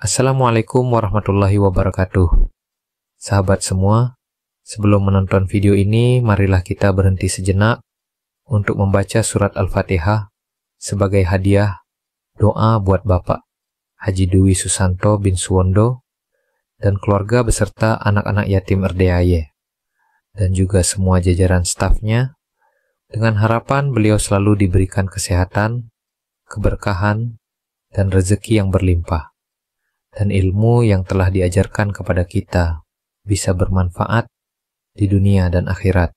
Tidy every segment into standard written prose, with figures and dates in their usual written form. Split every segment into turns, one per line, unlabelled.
Assalamualaikum warahmatullahi wabarakatuh. Sahabat semua, sebelum menonton video ini, marilah kita berhenti sejenak untuk membaca surat Al-Fatihah sebagai hadiah doa buat Bapak Haji Dwi Susanto bin Suwondo dan keluarga beserta anak-anak yatim Erdeaye, dan juga semua jajaran stafnya, dengan harapan beliau selalu diberikan kesehatan, keberkahan, dan rezeki yang berlimpah, dan ilmu yang telah diajarkan kepada kita bisa bermanfaat di dunia dan akhirat.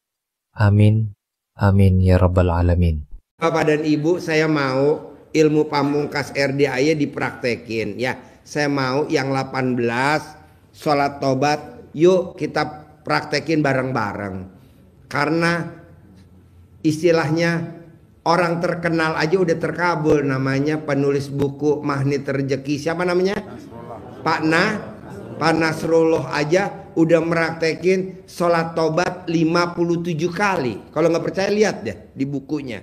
Amin, amin ya rabbal alamin.
Bapak dan Ibu, saya mau ilmu pamungkas RDAY dipraktekin ya. Saya mau yang 18 sholat tobat, yuk kita praktekin bareng-bareng. Karena istilahnya orang terkenal aja udah terkabul, namanya penulis buku Magnet Rezeki. Siapa namanya? Pak Nasrullah aja udah meraktekin sholat tobat 57 kali. Kalau nggak percaya lihat deh di bukunya.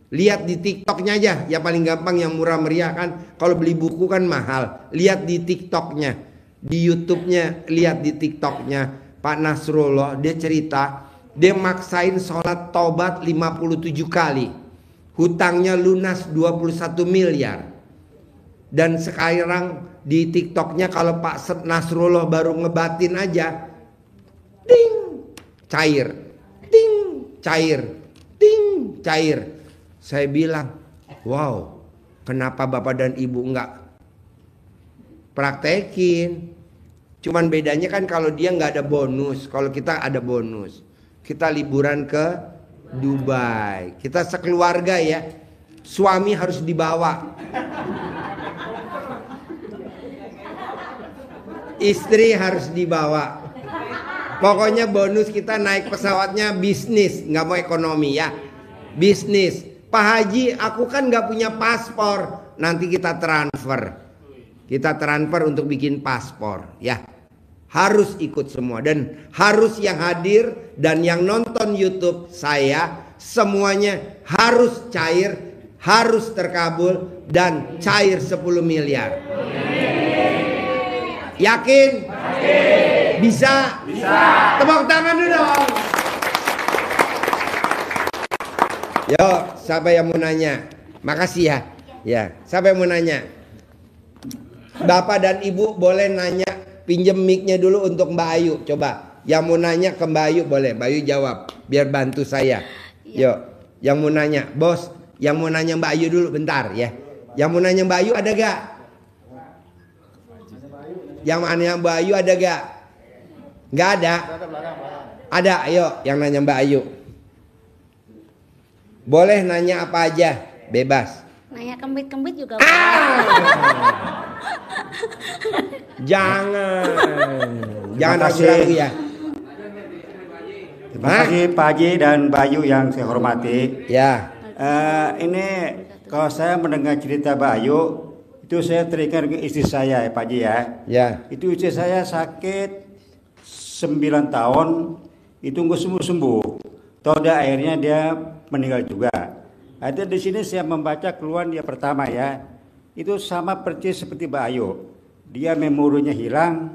Lihat di TikToknya aja, ya paling gampang yang murah meriah kan. Kalau beli buku kan mahal. Lihat di TikToknya, di YouTube-nya, lihat di TikToknya Pak Nasrullah. Dia cerita, dia maksain sholat tobat 57 kali. Hutangnya lunas 21 miliar. Dan sekarang di TikToknya kalau Pak Nasrullah baru ngebatin aja, ding, cair, ding, cair, ding, cair. Saya bilang, wow, kenapa Bapak dan Ibu nggak praktekin? Cuman bedanya kan kalau dia nggak ada bonus, kalau kita ada bonus. Kita liburan ke Dubai, kita sekeluarga ya, suami harus dibawa, istri harus dibawa. Pokoknya bonus kita naik pesawatnya bisnis, nggak mau ekonomi ya, bisnis. Pak Haji, aku kan nggak punya paspor. Nanti kita transfer untuk bikin paspor ya. Harus ikut semua dan harus yang hadir dan yang nonton YouTube saya semuanya harus cair, harus terkabul dan cair 10 miliar. Yakin? Bisa? Bisa. Tepuk tangan dulu dong. Yo, siapa yang mau nanya? Makasih ya. Ya, siapa yang mau nanya? Bapak dan Ibu boleh nanya, pinjem mic-nya dulu untuk Mbak Ayu. Coba, yang mau nanya ke Mbak Ayu boleh. Mbak Ayu jawab, biar bantu saya. Yo, yang mau nanya, bos, yang mau nanya Mbak Ayu dulu bentar ya. Yang mau nanya Mbak Ayu ada gak? Yang nanya Mbak Ayu ada gak? Gak ada? Ada, ayo yang nanya Mbak Ayu. Boleh nanya apa aja, bebas.
Nanya kembit-kembit juga.
Jangan ragu-ragu ya.
Terima kasih Pak Haji dan Bayu yang saya hormati.
Ya.
Ini kalau saya mendengar cerita Bayu, itu saya teringat dengan istri saya ya Pak Haji ya.
Ya.
Itu istri saya sakit 9 tahun, itu nggak sembuh-sembuh. Toda akhirnya dia meninggal juga. Ada di sini saya membaca keluhan dia pertama ya. Itu sama persis seperti Mbak Ayu. Dia memorinya hilang,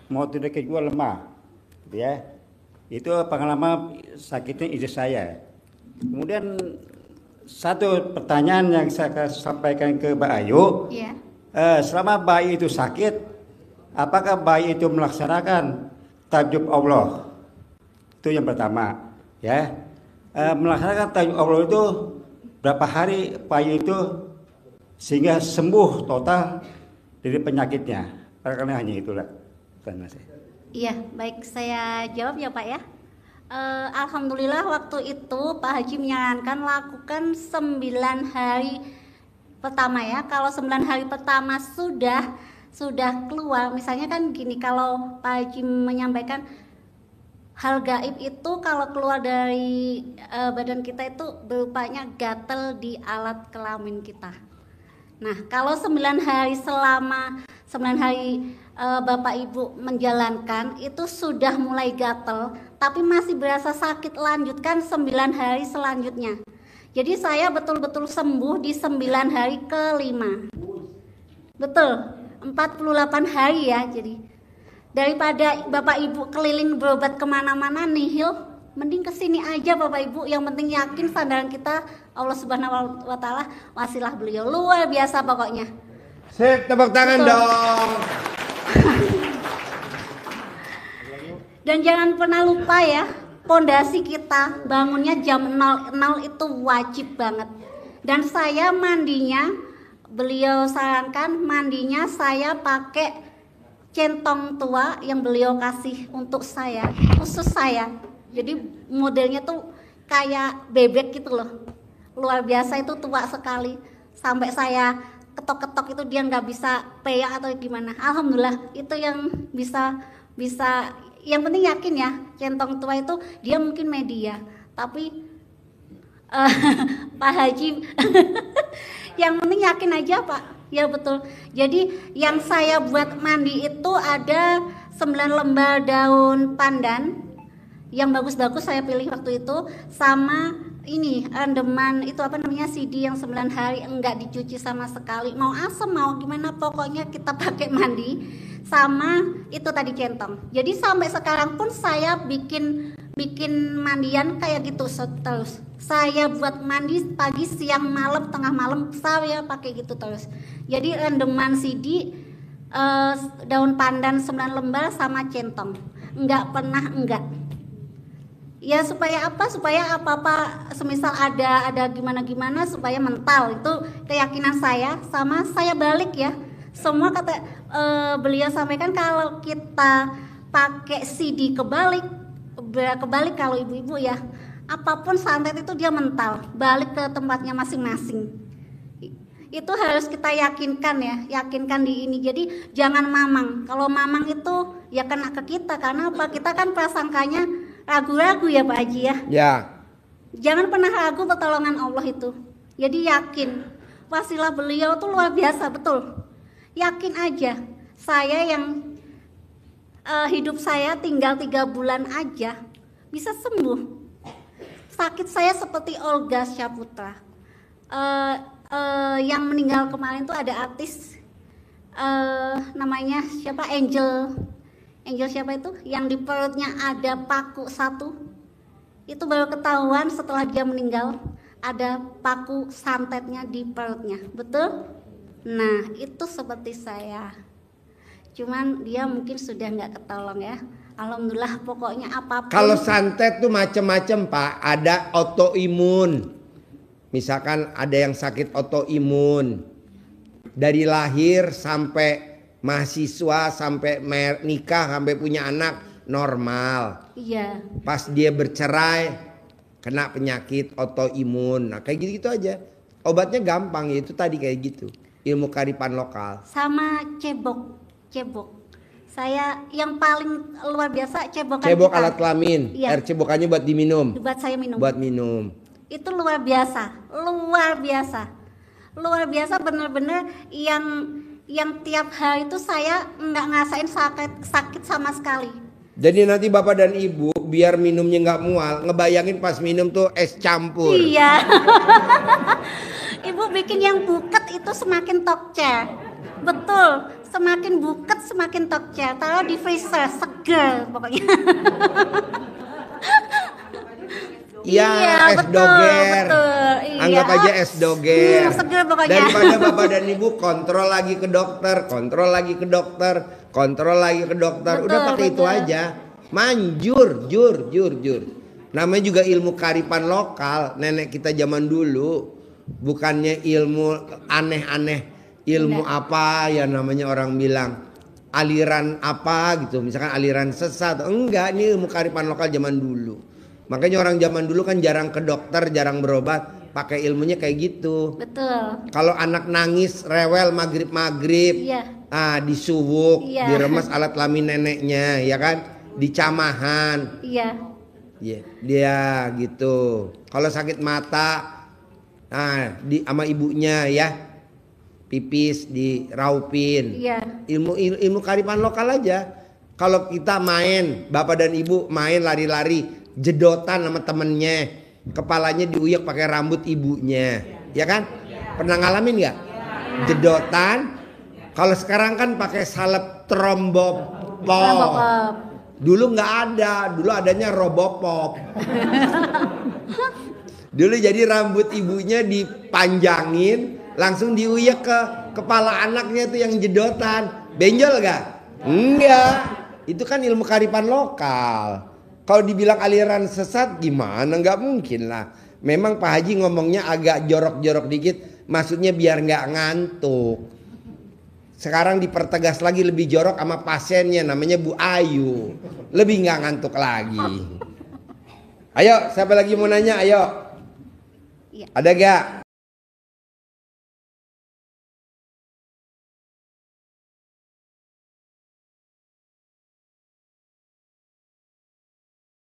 mau tidak juga lemah. Ya. Itu pengalaman sakitnya istri saya. Kemudian satu pertanyaan yang saya sampaikan ke Mbak Ayu.
Iya.
Selama bayi itu sakit, apakah bayi itu melaksanakan tajub Allah? Itu yang pertama. Ya, melaksanakan tajub Allah itu berapa hari bayi itu sehingga sembuh total dari penyakitnya. Karena hanya itulah.
Iya, baik, saya jawab ya Pak ya. Alhamdulillah waktu itu Pak Haji menyarankan lakukan 9 hari pertama ya. Kalau 9 hari pertama sudah keluar, misalnya kan gini, kalau Pak Haji menyampaikan hal gaib itu kalau keluar dari badan kita itu berupanya gatal di alat kelamin kita. Nah, kalau 9 hari selama 9 hari Bapak Ibu menjalankan itu sudah mulai gatal, tapi masih berasa sakit, lanjutkan 9 hari selanjutnya. Jadi saya betul-betul sembuh di 9 hari ke-5. Betul. 48 hari ya. Jadi daripada Bapak Ibu keliling berobat kemana-mana nihil, mending kesini aja Bapak Ibu. Yang penting yakin sandaran kita Allah Subhanahu wa Ta'ala, wasilah beliau luar biasa pokoknya.
Sip, tepuk tangan dong.
Dan jangan pernah lupa ya, pondasi kita bangunnya jam 00.00 itu wajib banget. Dan saya mandinya, beliau sarankan mandinya saya pakai centong tua yang beliau kasih untuk saya, khusus saya. Jadi modelnya tuh kayak bebek gitu loh, luar biasa, itu tua sekali. Sampai saya ketok-ketok itu dia nggak bisa peyak atau gimana. Alhamdulillah itu yang bisa. Yang penting yakin ya, centong tua itu dia mungkin media, tapi Pak Haji yang penting yakin aja Pak. Ya betul. Jadi yang saya buat mandi itu ada 9 lembar daun pandan yang bagus-bagus saya pilih waktu itu, sama ini rendeman itu apa namanya, CD yang 9 hari enggak dicuci sama sekali, mau asam mau gimana pokoknya kita pakai mandi, sama itu tadi centong. Jadi sampai sekarang pun saya bikin mandian kayak gitu terus. Saya buat mandi pagi, siang, malam, tengah malam saya pakai gitu terus. Jadi rendeman CD, daun pandan 9 lembar sama centong. Enggak pernah enggak. Ya supaya apa? Supaya apa-apa semisal ada gimana-gimana supaya mental. Itu keyakinan saya, sama saya balik ya. Semua kata beliau sampaikan kalau kita pakai CD kebalik kalau ibu-ibu ya, apapun santet itu dia mental, balik ke tempatnya masing-masing. Itu harus kita yakinkan ya, yakinkan di ini. Jadi jangan mamang. Kalau mamang itu ya kena ke kita, karena apa? Kita kan prasangkanya ragu-ragu ya Pak Haji ya.
Ya.
Jangan pernah ragu pertolongan Allah itu. Jadi yakin. Wasilah beliau tuh luar biasa, betul. Yakin aja. Saya yang hidup saya tinggal 3 bulan aja bisa sembuh. Sakit saya seperti Olga Syaputra. Yang meninggal kemarin tuh ada artis namanya siapa, Angel siapa itu, yang di perutnya ada paku 1, itu baru ketahuan setelah dia meninggal ada paku santetnya di perutnya, betul? Nah itu seperti saya, cuman dia mungkin sudah nggak ketolong ya. Alhamdulillah pokoknya apapun.
Kalau santet tuh macem-macem Pak, ada autoimun. Misalkan ada yang sakit autoimun dari lahir sampai mahasiswa, sampai nikah, sampai punya anak normal.
Iya.
Pas dia bercerai kena penyakit autoimun. Nah kayak gitu-gitu aja. Obatnya gampang, itu tadi kayak gitu. Ilmu kearifan lokal.
Sama cebok. Saya yang paling luar biasa cebokan.
Cebok alat kelamin.
Iya.
Air cebokannya buat diminum.
Buat saya minum.
Buat minum.
Itu luar biasa, bener-bener yang tiap hari itu saya nggak ngerasain sakit sama sekali.
Jadi nanti bapak dan ibu biar minumnya nggak mual, ngebayangin pas minum tuh es campur.
Iya. Ibu bikin yang buket itu semakin tokcer, betul. Semakin buket semakin tokcer. Taruh di freezer, seger pokoknya.
Iya, es
betul,
doger.
Betul, iya.
Anggap aja es doger.
Seger pokoknya.
Daripada bapak dan ibu kontrol lagi ke dokter, kontrol lagi ke dokter. Betul, udah pakai itu aja. Manjur, jur. Namanya juga ilmu kearifan lokal. Nenek kita zaman dulu bukannya ilmu aneh-aneh, ilmu apa ya namanya orang bilang aliran apa gitu, misalkan aliran sesat. Enggak, ini ilmu kearifan lokal zaman dulu. Makanya orang zaman dulu kan jarang ke dokter, jarang berobat, pakai ilmunya kayak gitu.
Betul.
Kalau anak nangis, rewel maghrib,
iya.
Disuwuk,
iya.
diremes alat kelamin neneknya, ya kan, dicamahan.
Iya.
Yeah. Dia gitu. Kalau sakit mata, sama ibunya ya, pipis diraupin.
Iya.
Ilmu kearifan lokal aja. Kalau kita main, bapak dan ibu main lari-lari, jedotan sama temennya, kepalanya diuyak pakai rambut ibunya, ya kan? Pernah ngalamin nggak? Jedotan, Kalau sekarang kan pakai salep trombopop.
Trombopop.
Dulu nggak ada, dulu adanya robopop. Dulu jadi rambut ibunya dipanjangin, langsung diuyek ke kepala anaknya tuh yang jedotan. Benjol gak? Enggak. Itu kan ilmu kearifan lokal. Kalau dibilang aliran sesat gimana? Nggak mungkin lah. Memang Pak Haji ngomongnya agak jorok-jorok dikit, maksudnya biar nggak ngantuk. Sekarang dipertegas lagi lebih jorok sama pasiennya, namanya Bu Ayu. Lebih nggak ngantuk lagi. Ayo, siapa lagi mau nanya? Ayo.
Iya.
Ada gak?